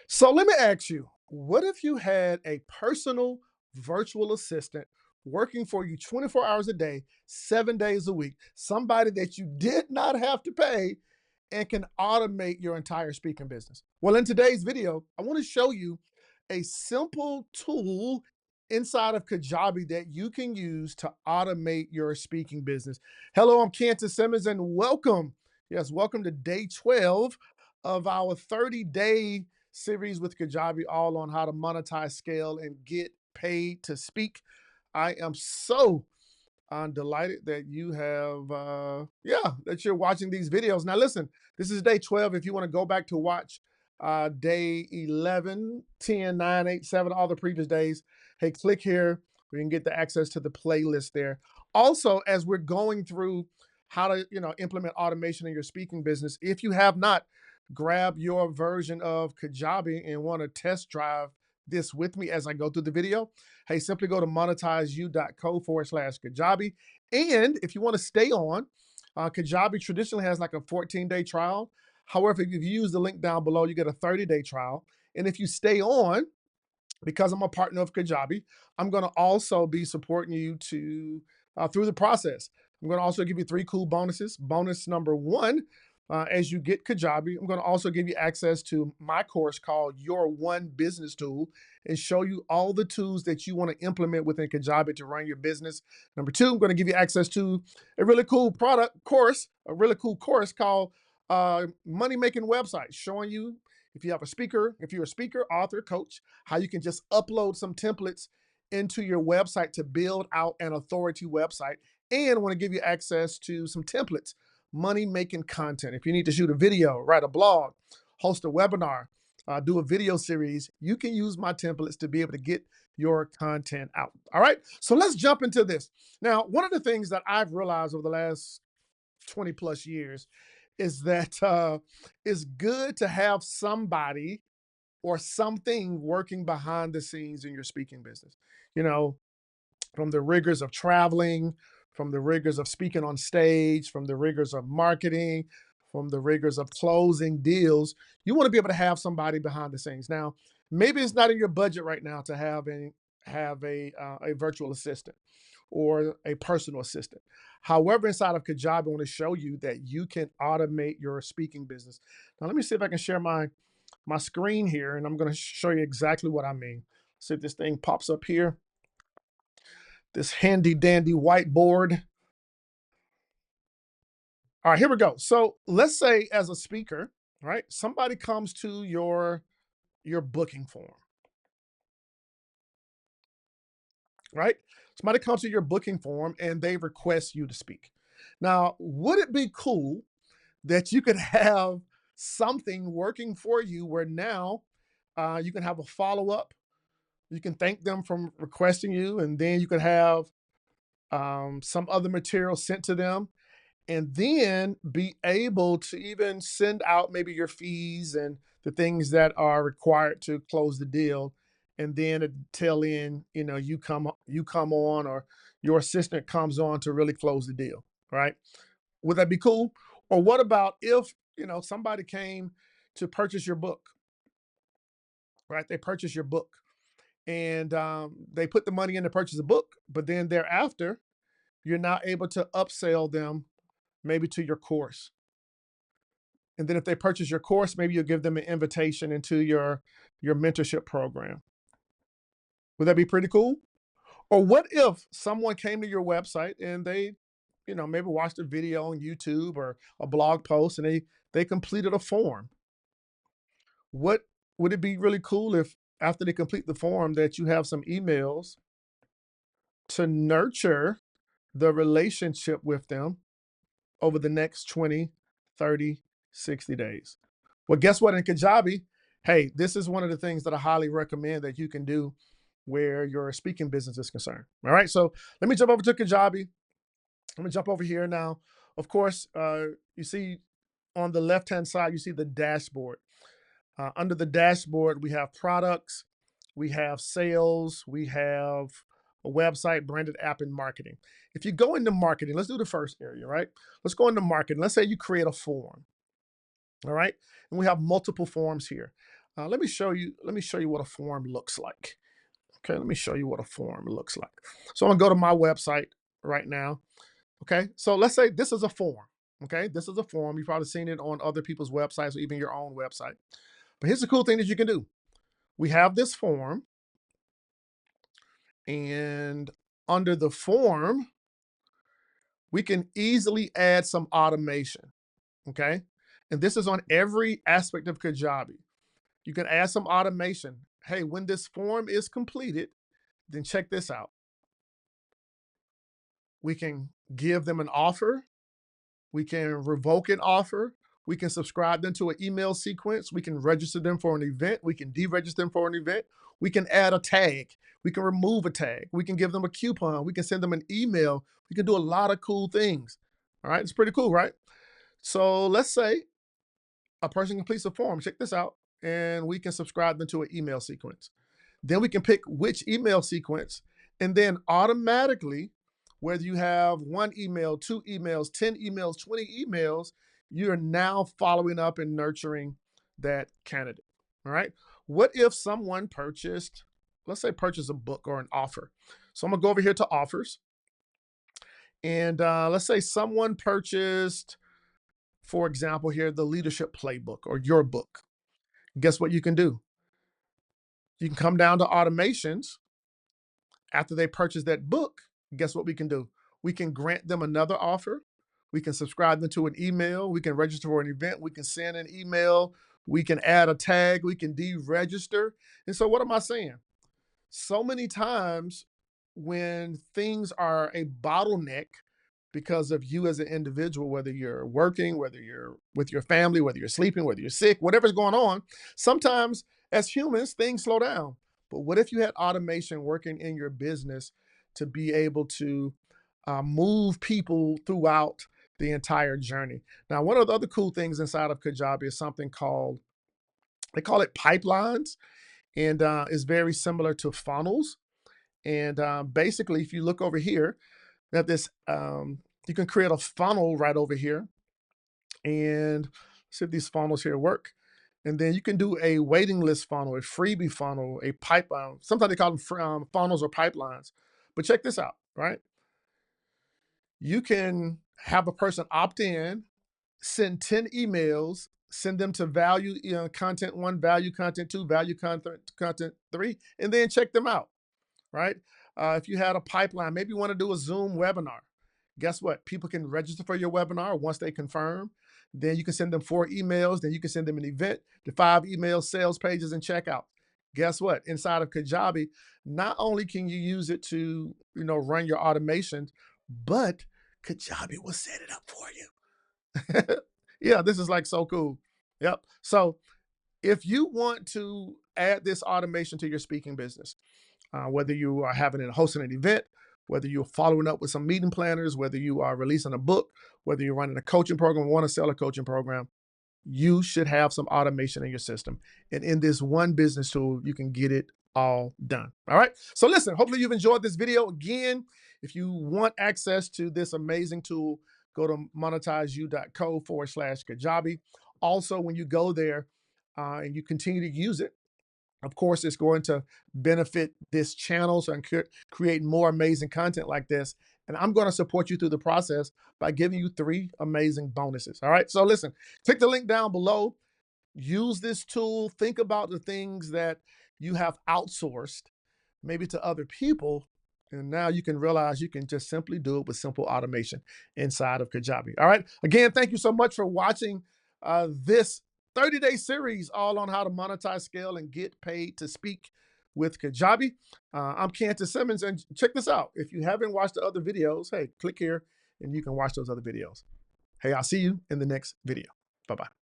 So let me ask you, what if you had a personal virtual assistant working for you 24 hours a day, 7 days a week, somebody that you did not have to pay and can automate your entire speaking business? Well, in today's video, I want to show you a simple tool inside of Kajabi that you can use to automate your speaking business. Hello, I'm Cantor Simmons, and welcome. Yes, welcome to day 12 of our 30-day series with Kajabi, all on how to monetize, scale, and get paid to speak. I am so delighted that you have, that you're watching these videos. Now, listen, this is day 12. If you want to go back to watch day 11, 10, 9, 8, 7, all the previous days, hey, click here. We can get the access to the playlist there. Also, as we're going through how to, implement automation in your speaking business, if you have not, grab your version of Kajabi and want to test drive this with me as I go through the video, hey, simply go to monetizeu.co/Kajabi. And if you want to stay on, Kajabi traditionally has like a 14-day trial. However, if you use the link down below, you get a 30-day trial. And if you stay on, because I'm a partner of Kajabi, I'm going to also be supporting you to through the process. I'm going to also give you 3 cool bonuses. Bonus number 1, as you get Kajabi, I'm going to also give you access to my course called Your One Business Tool and show you all the tools that you want to implement within Kajabi to run your business. Number 2, I'm going to give you access to a really cool a really cool course called Money Making Websites, showing you if you're a speaker, author, coach, how you can just upload some templates into your website to build out an authority website. And I want to give you access to some templates, money making content. If you need to shoot a video, write a blog, host a webinar, do a video series, you can use my templates to be able to get your content out. All right. So let's jump into this. Now, one of the things that I've realized over the last 20 plus years is that it's good to have somebody or something working behind the scenes in your speaking business. You know, from the rigors of traveling, from the rigors of speaking on stage, from the rigors of marketing, from the rigors of closing deals, you want to be able to have somebody behind the scenes. Now, maybe it's not in your budget right now to have a virtual assistant or a personal assistant. However, inside of Kajabi, I want to show you that you can automate your speaking business. Now, let me see if I can share my screen here, and I'm going to show you exactly what I mean. See if this thing pops up here. This handy dandy whiteboard. All right, here we go. So let's say as a speaker, right, somebody comes to your booking form, right? Somebody comes to your booking form and they request you to speak. Now, would it be cool that you could have something working for you where now you can have a follow-up, you can thank them from requesting you, and then you could have some other material sent to them, and then be able to even send out maybe your fees and the things that are required to close the deal. And then at the tail end, you come on, or your assistant comes on to really close the deal, right? Would that be cool? Or what about if, somebody came to purchase your book, right? They purchase your book and they put the money in to purchase a book, but then thereafter, you're now able to upsell them maybe to your course. And then if they purchase your course, maybe you'll give them an invitation into your mentorship program. Would that be pretty cool? Or what if someone came to your website and they, maybe watched a video on YouTube or a blog post, and they completed a form? What would it be really cool if after they complete the form that you have some emails to nurture the relationship with them over the next 20, 30, 60 days? Well, guess what? In Kajabi, hey, this is one of the things that I highly recommend that you can do where your speaking business is concerned. All right. So let me jump over to Kajabi. Let me jump over here now. Of course, you see on the left-hand side, you see the dashboard. Under the dashboard, we have products, we have sales, we have a website, branded app, and marketing. If you go into marketing, let's do the first area, right? Let's go into marketing. Let's say you create a form, all right? And we have multiple forms here. Let me show you. Let me show you what a form looks like. Okay, let me show you what a form looks like. So I'm gonna go to my website right now. Okay, so let's say this is a form. Okay, this is a form. You've probably seen it on other people's websites or even your own website. But here's the cool thing that you can do. We have this form, and under the form, we can easily add some automation. Okay, and this is on every aspect of Kajabi. You can add some automation. Hey, when this form is completed, then check this out. We can give them an offer. We can revoke an offer. We can subscribe them to an email sequence. We can register them for an event. We can deregister them for an event. We can add a tag. We can remove a tag. We can give them a coupon. We can send them an email. We can do a lot of cool things. All right, it's pretty cool, right? So let's say a person completes a form. Check this out. And we can subscribe them to an email sequence. Then we can pick which email sequence, and then automatically, whether you have one email, two emails, 10 emails, 20 emails, you're now following up and nurturing that candidate. All right. What if someone purchased, let's say, purchase a book or an offer? So I'm going to go over here to offers. And let's say someone purchased, for example, here, the leadership playbook or your book. Guess what you can do? You can come down to automations. After they purchase that book, guess what we can do? We can grant them another offer. We can subscribe them to an email. We can register for an event. We can send an email. We can add a tag. We can deregister. And so, what am I saying? So many times when things are a bottleneck because of you as an individual, whether you're working, whether you're with your family, whether you're sleeping, whether you're sick, whatever's going on, sometimes as humans, things slow down. But what if you had automation working in your business to be able to move people throughout the entire journey? Now, one of the other cool things inside of Kajabi is something called, they call it pipelines, and is very similar to funnels. And basically, if you look over here, that this you can create a funnel right over here, and see if these funnels here work. And then you can do a waiting list funnel, a freebie funnel, a pipeline. Sometimes they call them funnels or pipelines. But check this out, right? You can have a person opt in, send 10 emails, send them to value content one, value content two, value content three, and then check them out, right? If you had a pipeline, maybe you want to do a Zoom webinar. Guess what? People can register for your webinar once they confirm. Then you can send them 4 emails. Then you can send them an event, the 5 emails, sales pages, and checkout. Guess what? Inside of Kajabi, not only can you use it to run your automations, but Kajabi will set it up for you. Yeah, this is like so cool. Yep. So if you want to add this automation to your speaking business, whether you are hosting an event, whether you're following up with some meeting planners, whether you are releasing a book, whether you're running a coaching program, want to sell a coaching program, you should have some automation in your system. And in this one business tool, you can get it all done. All right. So listen, hopefully you've enjoyed this video. Again, if you want access to this amazing tool, go to monetizeyou.co/Kajabi. Also, when you go there and you continue to use it, of course, it's going to benefit this channel, so I can create more amazing content like this. And I'm going to support you through the process by giving you 3 amazing bonuses. All right. So listen, click the link down below. Use this tool. Think about the things that you have outsourced, maybe to other people. And now you can realize you can just simply do it with simple automation inside of Kajabi. All right. Again, thank you so much for watching this 30-day series all on how to monetize, scale, and get paid to speak with Kajabi. I'm Cantus Simmons, and check this out. If you haven't watched the other videos, hey, click here and you can watch those other videos. Hey, I'll see you in the next video. Bye-bye.